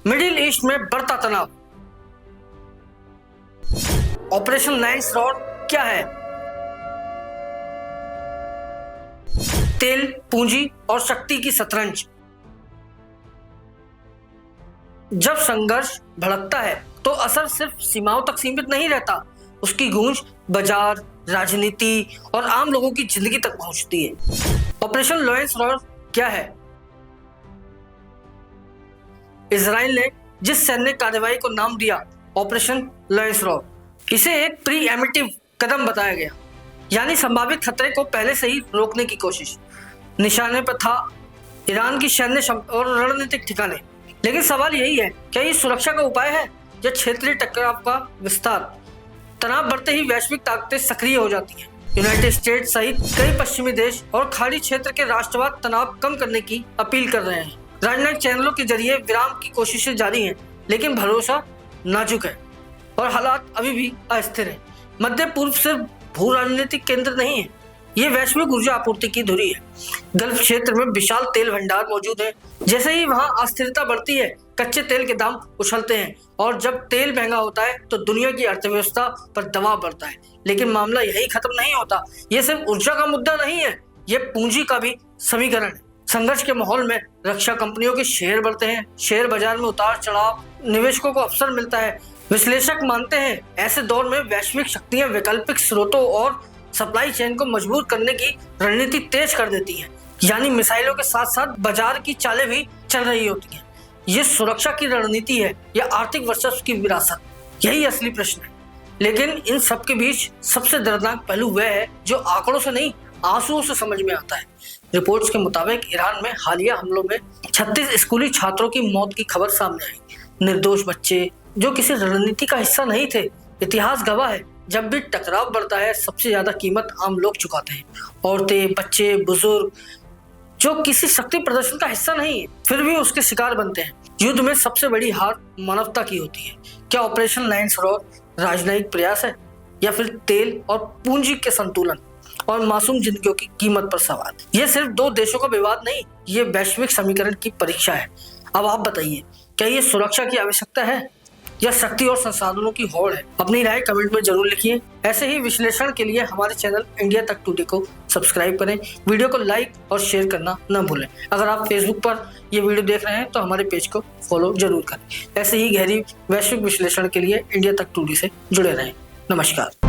Middle east में बढ़ता तनाव। ऑपरेशन लायंस रॉड क्या है? तेल, पूंजी और शक्ति की शतरंज। जब संघर्ष भड़कता है तो असर सिर्फ सीमाओं तक सीमित नहीं रहता, उसकी गूंज बाजार, राजनीति और आम लोगों की जिंदगी तक पहुंचती है। ऑपरेशन लायंस रॉड क्या है? इजराइल ने जिस सैन्य कार्रवाई को नाम दिया ऑपरेशन लायंस रॉड, इसे एक प्रीएम्प्टिव कदम बताया गया, यानी संभावित खतरे को पहले से ही रोकने की कोशिश। निशाने पर था ईरान की सैन्य और रणनीतिक ठिकाने। लेकिन सवाल यही है, क्या ये सुरक्षा का उपाय है या क्षेत्रीय टकराव का विस्तार? तनाव बढ़ते ही वैश्विक ताकतें सक्रिय हो जाती हैं। यूनाइटेड स्टेट्स सहित कई पश्चिमी देश और खाड़ी क्षेत्र के राष्ट्रवाद तनाव कम करने की अपील कर रहे हैं। राजनयिक चैनलों के जरिए विराम की कोशिशें जारी हैं, लेकिन भरोसा नाजुक है और हालात अभी भी अस्थिर हैं। मध्य पूर्व सिर्फ भू राजनीतिक केंद्र नहीं है, ये वैश्विक ऊर्जा आपूर्ति की धुरी है। गल्फ क्षेत्र में विशाल तेल भंडार मौजूद है। जैसे ही वहां अस्थिरता बढ़ती है, कच्चे तेल के दाम उछलते हैं और जब तेल महंगा होता है तो दुनिया की अर्थव्यवस्था पर दबाव बढ़ता है। लेकिन मामला यही खत्म नहीं होता। ये सिर्फ ऊर्जा का मुद्दा नहीं है, ये पूंजी का भी समीकरण है। संघर्ष के माहौल में रक्षा कंपनियों के शेयर बढ़ते हैं, शेयर बाजार में उतार चढ़ाव, निवेशकों को अवसर मिलता है। विश्लेषक मानते हैं ऐसे दौर में वैश्विक शक्तियां वैकल्पिक स्रोतों और सप्लाई चेन को मजबूत करने की रणनीति तेज कर देती हैं, यानी मिसाइलों के साथ साथ बाजार की चालें भी चल रही होती हैं। ये सुरक्षा की रणनीति है या आर्थिक वर्चस्व की विरासत? यही असली प्रश्न है। लेकिन इन सब के बीच सबसे दर्दनाक पहलू वह है जो आंकड़ों से नहीं, आंसुओं से समझ में आता है। रिपोर्ट्स के मुताबिक ईरान में हालिया हमलों में 36 स्कूली छात्रों की मौत की खबर सामने आई। निर्दोष बच्चे जो किसी रणनीति का हिस्सा नहीं थे। इतिहास गवाह है, जब भी टकराव बढ़ता है सबसे ज्यादा कीमत आम लोग चुकाते हैं। औरतें, बच्चे, बुजुर्ग जो किसी शक्ति प्रदर्शन का हिस्सा नहीं है, फिर भी उसके शिकार बनते हैं। युद्ध में सबसे बड़ी हार मानवता की होती है। क्या ऑपरेशन लायंस रॉड राजनयिक प्रयास है या फिर तेल और पूंजी के संतुलन और मासूम जिंदगियों की कीमत पर सवाल? यह सिर्फ दो देशों का विवाद नहीं, ये वैश्विक समीकरण की परीक्षा है। अब आप बताइए, क्या ये सुरक्षा की आवश्यकता है या शक्ति और संसाधनों की होड़ है? अपनी राय कमेंट में जरूर लिखिए। ऐसे ही विश्लेषण के लिए हमारे चैनल इंडिया तक टुडे को सब्सक्राइब करें। वीडियो को लाइक और शेयर करना न भूलें। अगर आप फेसबुक पर ये वीडियो देख रहे हैं तो हमारे पेज को फॉलो जरूर करें। ऐसे ही गहरी वैश्विक विश्लेषण के लिए इंडिया तक टुडे से जुड़े रहें। नमस्कार।